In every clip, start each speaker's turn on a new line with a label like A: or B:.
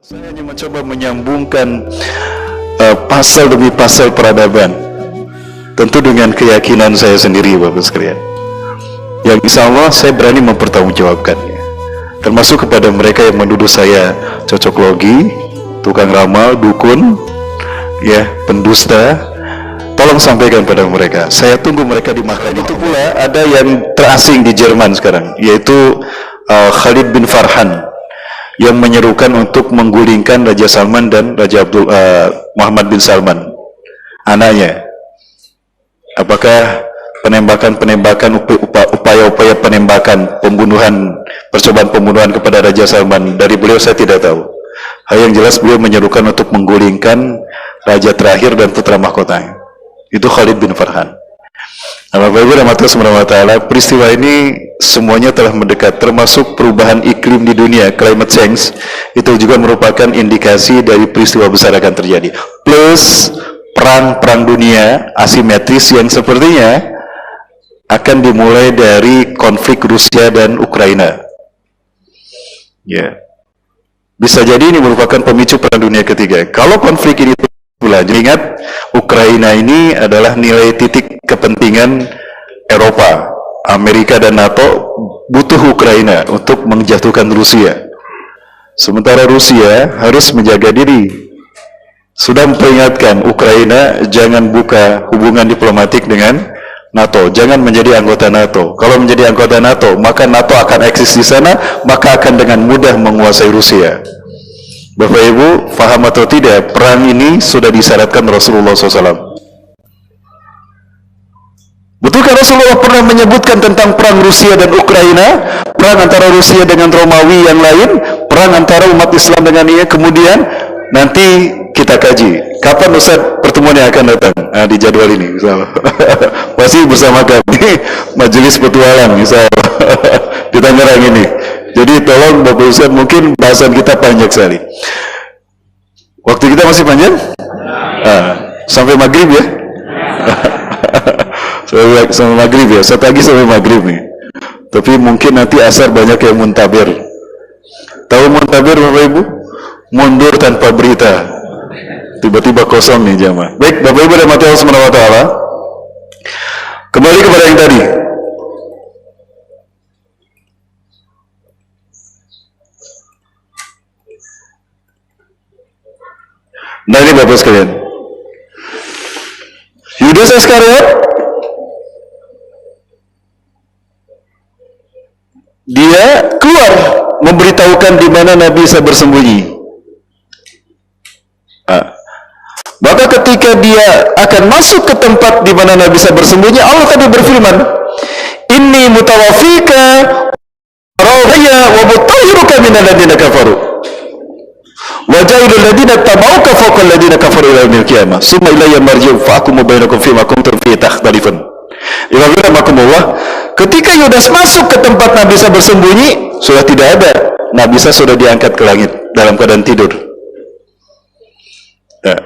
A: Saya hanya mencoba menyambungkan pasal demi pasal peradaban, tentu dengan keyakinan saya sendiri, Bapak sekalian, yang insya Allah saya berani mempertanggungjawabkannya, termasuk kepada mereka yang menuduh saya cocok logi, tukang ramal, dukun, ya, pendusta. Tolong sampaikan pada mereka, saya tunggu mereka di mahkamah. Itu pula ada yang terasing di Jerman sekarang, yaitu Khalid bin Farhan, yang menyerukan untuk menggulingkan Raja Salman dan Raja Muhammad bin Salman, anaknya. Apakah penembakan-penembakan, upaya-upaya penembakan, pembunuhan, percobaan pembunuhan kepada Raja Salman dari beliau saya tidak tahu. Hal yang jelas beliau menyerukan untuk menggulingkan Raja terakhir dan putra mahkotanya. Itu Khalid bin Farhan. Bapak Ibu rahmatullahi wabarakatuh, peristiwa ini semuanya telah mendekat, termasuk perubahan iklim di dunia, climate change, itu juga merupakan indikasi dari peristiwa besar akan terjadi. Plus perang dunia asimetris yang sepertinya akan dimulai dari konflik Rusia dan Ukraina. Ya, bisa jadi ini merupakan pemicu perang dunia ketiga. Kalau konflik ini berlanjut, ingat Ukraina ini adalah nilai titik kepentingan Eropa, Amerika dan NATO butuh Ukraina untuk menjatuhkan Rusia. Sementara Rusia harus menjaga diri. Sudah memperingatkan Ukraina jangan buka hubungan diplomatik dengan NATO, jangan menjadi anggota NATO. Kalau menjadi anggota NATO, maka NATO akan eksis di sana, maka akan dengan mudah menguasai Rusia. Bapak Ibu, faham atau tidak, perang ini sudah disyaratkan Rasulullah SAW. Betulkah Rasulullah pernah menyebutkan tentang perang Rusia dan Ukraina, perang antara Rusia dengan Romawi yang lain, perang antara umat Islam dengan ia? Kemudian nanti kita kaji kapan Ustaz pertemuan yang akan datang. Nah, di jadwal ini misalnya. Pasti bersama kami majelis petualang misalnya di Tangerang ini. Jadi tolong Bapak Ustaz, mungkin bahasan kita panjang sekali. Waktu kita masih panjang? Sampai maghrib ya? Sampai maghrib ya, satu lagi sampai maghrib nih. Tapi mungkin nanti asar banyak yang muntabir. Tahu muntabir Bapak Ibu? Mundur tanpa berita, tiba-tiba kosong nih jamaah. Baik Bapak Ibu dan Allah Subhanahu wa taala, kembali kepada yang tadi. Nah ini Bapak sekalian, Yudas Iskariot dia keluar memberitahukan di mana Nabi Isa bersembunyi. Maka ketika dia akan masuk ke tempat di mana Nabi Isa bersembunyi, Allah tadi berfirman, "Inni mutawafika rawhiya wa mutahhiruka minal ladzina kafaru wa ja'ilul ladzina tabauka fawqal ladzina kafaru ila yaumil qiyamah summa ilayya marji'ukum fa ahkumu bainakum fima kuntum fihi takhtalifun." Ketika Yudas masuk ke tempat Nabi Isa bersembunyi, sudah tidak ada. Nabi Isa sudah diangkat ke langit dalam keadaan tidur. Nah,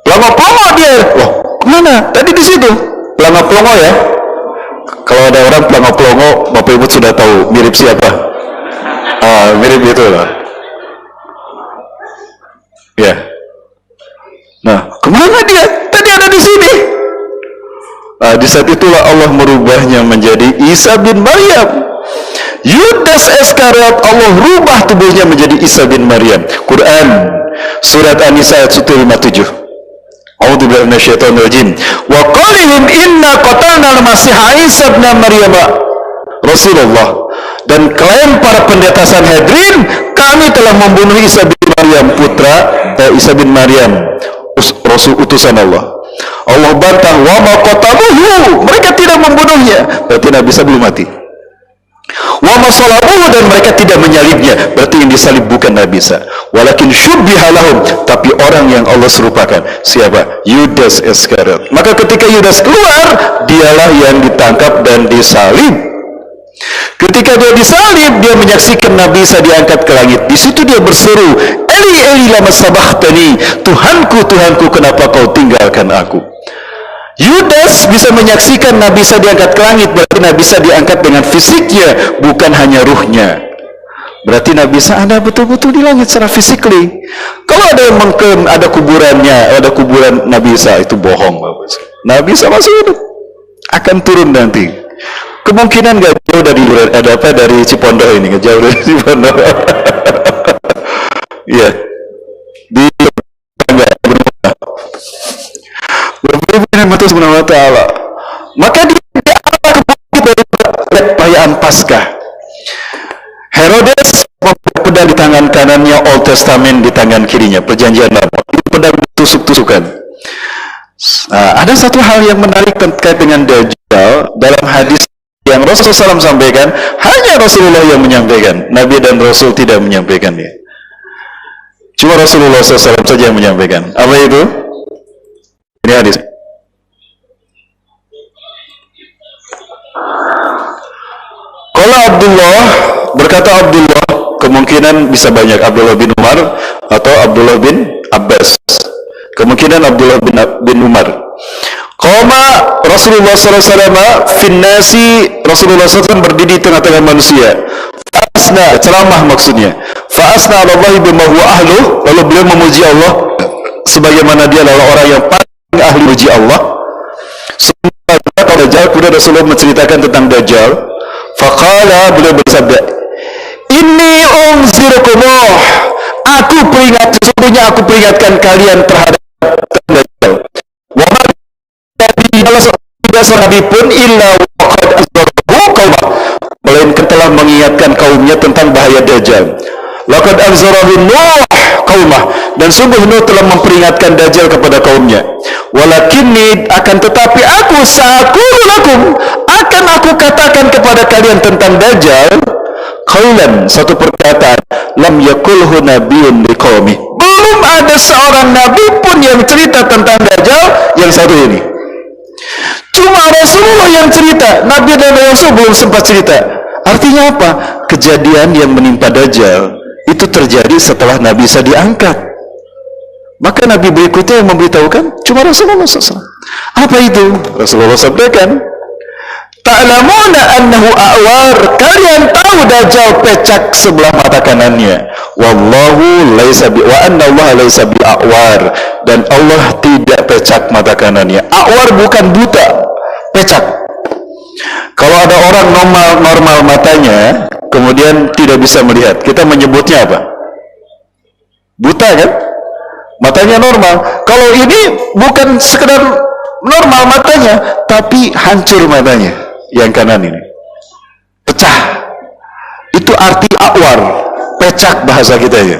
A: pelongo-pelongo dia. Wah, kemana? Tadi di situ. Pelongo-pelongo ya. Kalau ada orang pelongo-pelongo, Bapak Ibu sudah tahu mirip siapa? Mirip itu lah. Ya. Nah, kemana dia? Tadi ada di sini. Di saat itulah Allah merubahnya menjadi Isa bin Maryam. Yudas Iskariot, Allah rubah tubuhnya menjadi Isa bin Maryam. Quran surat An-Nisa ayat 157. A'udzubillahi minasyaitonir rajim. Wa qalihim inna qatalna al-Masiha Isa bin Maryam Rasulullah. Dan klaim para pendeta Sanhedrin, kami telah membunuh Isa bin Maryam Isa bin Maryam, Rasul utusan Allah. Allah bantah, wa ma qataluhu, mereka tidak membunuhnya, berarti Nabi Isa belum mati. Wa ma salabuhu, dan mereka tidak menyalibnya, berarti yang disalib bukan Nabi Isa. Walakin syubbiha lahum, tapi orang yang Allah serupakan. Siapa? Yudas Iskariot. Maka ketika Yudas keluar, dialah yang ditangkap dan disalib. Ketika dia disalib, dia menyaksikan Nabi Isa diangkat ke langit. Di situ dia berseru, "Eli Eli lama sabachthani, Tuhanku, Tuhanku, kenapa kau tinggalkan aku?" Yudas bisa menyaksikan Nabi Isa diangkat ke langit, berarti Nabi Isa diangkat dengan fisiknya, bukan hanya ruhnya. Berarti Nabi Isa ada betul-betul di langit secara physically. Kalau ada yang mengklaim ada kuburannya, ada kuburan Nabi Isa, itu bohong. Nabi Isa masih hidup, akan turun nanti. Kemungkinan gak jauh dari dari Cipondo ini, gak jauh dari Cipondo. Iya, di tangga berbeda Ta'ala. Maka dia dari perayaan Paskah. Herodes pedang di tangan kanannya, Old Testament di tangan kirinya, perjanjian lama. Pedang tusuk-tusukan. Ada satu hal yang menarik terkait dengan Dajjal dalam hadis yang Rasulullah SAW sampaikan, hanya Rasulullah yang menyampaikan. Nabi dan Rasul tidak menyampaikannya. Cuma Rasulullah SAW saja yang menyampaikan. Apa itu? Ini hadis. Kalau Abdullah, berkata Abdullah, kemungkinan bisa banyak, Abdullah bin Umar atau Abdullah bin Abbas. Kemungkinan Abdullah bin Umar. Qama Rasulullah SAW finnasi, Rasulullah SAW berdiri di tengah-tengah manusia. Fa'asna, ceramah maksudnya. Fa'asna Allahi bima huwa ahluh, lalu beliau memuji Allah sebagaimana dia adalah orang yang paling ahli memuji Allah. Kemudian Rasulullah menceritakan tentang Dajjal. Faqala, beliau bersabda, inni unzirukumuh, aku peringat, sesungguhnya aku peringatkan kalian terhadap Dajjal. Wa ma tidak seorang nabi pun illa waqad anzarahu qaumah, melainkan telah mengingatkan kaumnya tentang bahaya Dajjal. Laqad anzarahu Nuh qaumah, dan sungguh Nuh telah memperingatkan Dajjal kepada kaumnya. Walakinni, akan tetapi aku sa'aqulu lakum, akan aku katakan kepada kalian tentang Dajjal qaulan, satu perkataan, lam yakulhu nabiyyun liqaumi, belum ada seorang nabi pun yang cerita tentang Dajjal yang satu ini. Cuma Rasulullah yang cerita, Nabi dan Rasul belum sempat cerita. Artinya apa? Kejadian yang menimpa Dajjal itu terjadi setelah Nabi Isa diangkat. Maka Nabi berikutnya yang memberitahukan cuma Rasulullah SAW. Apa itu? Rasulullah sampaikan, ta'lamuna annahu a'war, kalian tahu Dajjal pecak sebelah mata kanannya. Wallahu laisa bi, wa anna Allah laisa bi a'war, dan Allah tidak pecak mata kanannya. A'war bukan buta, pecak. Kalau ada orang normal matanya kemudian tidak bisa melihat, kita menyebutnya apa? Buta kan? Matanya normal. Kalau ini bukan sekedar normal matanya, tapi hancur matanya yang kanan ini, pecah. Itu arti a'war, pecak bahasa kita ya.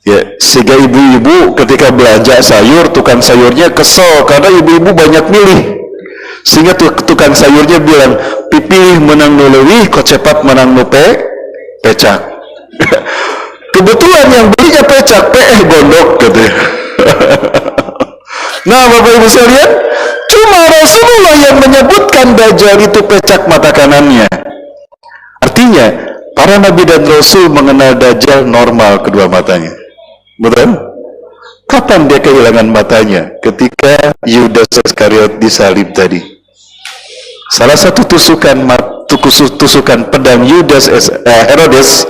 A: Ya, sehingga ibu-ibu ketika belanja sayur, tukang sayurnya kesel karena ibu-ibu banyak milih. Sehingga tukang sayurnya bilang, pipih menang nulewi, kok cepat menang nupe, pecak. Kebetulan yang belinya pecak, gondok katanya. Nah, Bapak Ibu sekalian, cuma Rasulullah yang menyebutkan Dajjal itu pecak mata kanannya. Artinya, para Nabi dan Rasul mengenal Dajjal normal kedua matanya. Betul? Kapan dia kehilangan matanya? Ketika Yudas Iskariot disalib tadi. Salah satu tusukan pedang Herodes,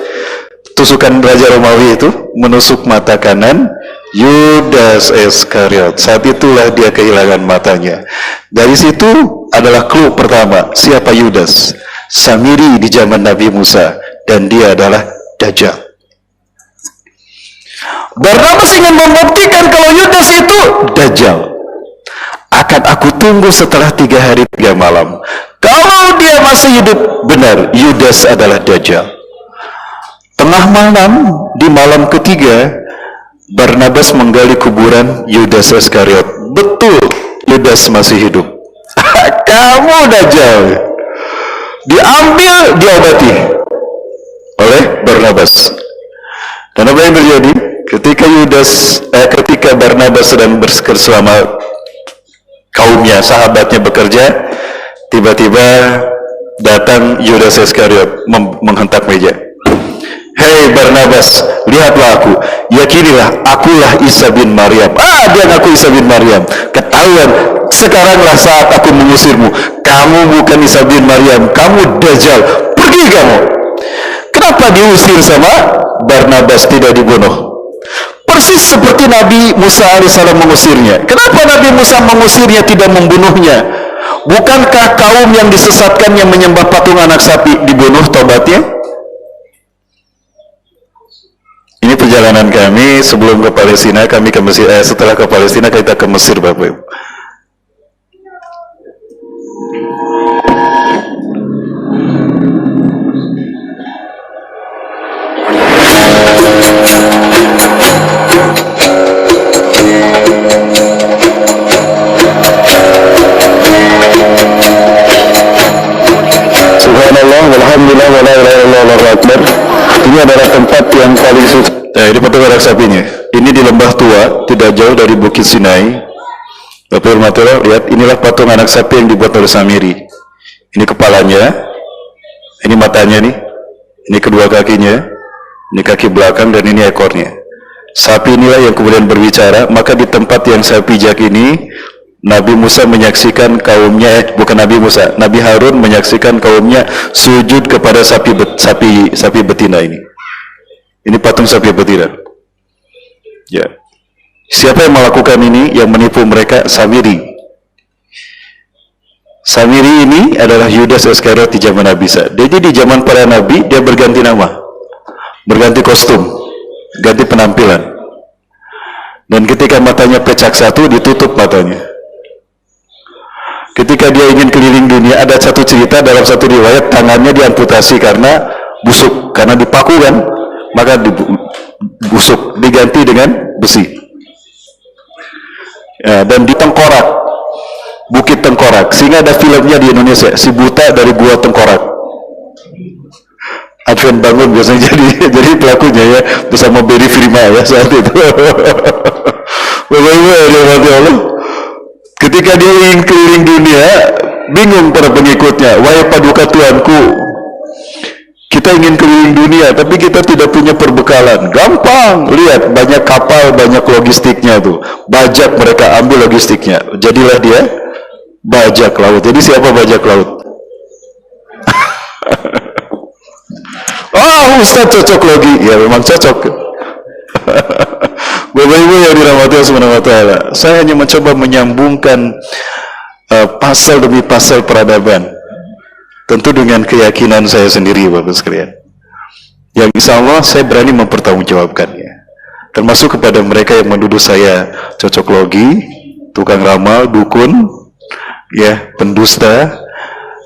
A: tusukan Raja Romawi itu menusuk mata kanan Yudas Iskariot. Saat itulah dia kehilangan matanya. Dari situ adalah clue pertama, siapa Yudas? Samiri di zaman Nabi Musa, dan dia adalah Dajjal. Barnabas ingin membuktikan kalau Yudas itu Dajjal. Akan aku tunggu setelah 3 hari 3 malam. Kalau dia masih hidup, benar Yudas adalah Dajjal. Tengah malam, di malam ketiga, Barnabas menggali kuburan Yudas Iskariot. Betul, Yudas masih hidup. Kamu Dajjal. Diambil, diobati oleh Barnabas. Dan apa yang terjadi? Ketika Barnabas sedang bersama kaumnya, sahabatnya bekerja, tiba-tiba datang Yudas Iskariot menghentak meja. Hei Barnabas, lihatlah aku, yakinilah akulah Isa bin Maryam. Dia ngaku Isa bin Maryam. Ketahuan, sekaranglah saat aku mengusirmu. Kamu bukan Isa bin Maryam, kamu Dajjal. Pergi kamu. Kenapa Kenapa diusir sama Barnabas, tidak dibunuh? Persis seperti Nabi Musa alaihissalam mengusirnya. Kenapa Nabi Musa mengusirnya, tidak membunuhnya? Bukankah kaum yang disesatkan yang menyembah patung anak sapi dibunuh tobatnya? Ini perjalanan kami sebelum ke Palestina, kami ke Mesir, setelah ke Palestina kita ke Mesir, Bapak Ibu. Subhanallah, walhamdulillah, wala ilaha illallah, Allahu akbar. Ini adalah tempat yang paling suci. Nah, ini patung anak sapinya. Ini di lembah tua, tidak jauh dari Bukit Sinai. Bapak Ibu, lihat, inilah patung anak sapi yang dibuat oleh Samiri. Ini kepalanya, ini matanya nih, ini kedua kakinya, ini kaki belakang, dan ini ekornya. Sapi inilah yang kemudian berbicara. Maka di tempat yang saya pijak ini, Nabi Musa menyaksikan kaumnya, bukan Nabi Musa, Nabi Harun menyaksikan kaumnya sujud kepada sapi betina ini. Ini patung sapi betina. Ya. Siapa yang melakukan ini? Yang menipu mereka? Samiri. Samiri ini adalah Yudas Iskariot di zaman Nabi Isa. Jadi di zaman para nabi dia berganti nama, berganti kostum, ganti penampilan. Dan ketika matanya pecah satu, ditutup matanya. Ketika dia ingin keliling dunia, ada satu cerita dalam satu riwayat, tangannya diamputasi karena busuk, karena dipaku kan, maka busuk, diganti dengan besi. Ya, dan di Tengkorak, Bukit Tengkorak, sehingga ada filmnya di Indonesia, Si Buta dari Gua Tengkorak. Advent Bangun biasanya jadi pelakunya ya, bersama Berry Firma ya saat itu. Bapak Ibu ya Allah. Ketika dia ingin keliling dunia, bingung para pengikutnya, wahai paduka Tuanku, kita ingin keliling dunia, tapi kita tidak punya perbekalan. Gampang, lihat, banyak kapal, banyak logistiknya tuh. Bajak, mereka ambil logistiknya. Jadilah dia bajak laut. Jadi siapa bajak laut? Ustaz cocok logi. Ya memang cocok. Bapak Ibu yang dirahmati Allah Subhanahu wa taala, saya hanya mencoba menyambungkan pasal demi pasal peradaban, tentu dengan keyakinan saya sendiri, Bapak sekalian, yang insya Allah saya berani mempertanggungjawabkannya, termasuk kepada mereka yang menuduh saya cocok logi, tukang ramal, dukun, ya pendusta.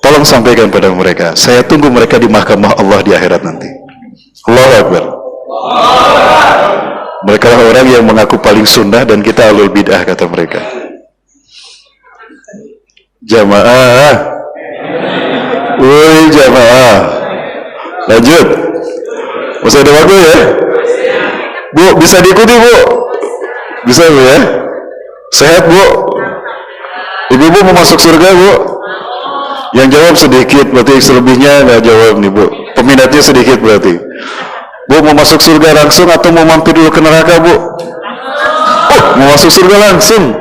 A: Tolong sampaikan pada mereka, saya tunggu mereka di mahkamah Allah di akhirat nanti. Allahu Akbar. Mereka lah orang yang mengaku paling sunnah dan kita alul bid'ah, kata mereka. Jamaah. Woi jamaah. Lanjut. Masih ada waktu ya? Bu, bisa diikuti Bu? Bisa Bu ya? Sehat Bu? Ibu-ibu mau masuk surga Bu? Yang jawab sedikit, berarti selebihnya nggak jawab nih Bu. Peminatnya sedikit berarti. Bu, mau masuk surga langsung atau mau mampir dulu ke neraka Bu? Oh, mau masuk surga langsung.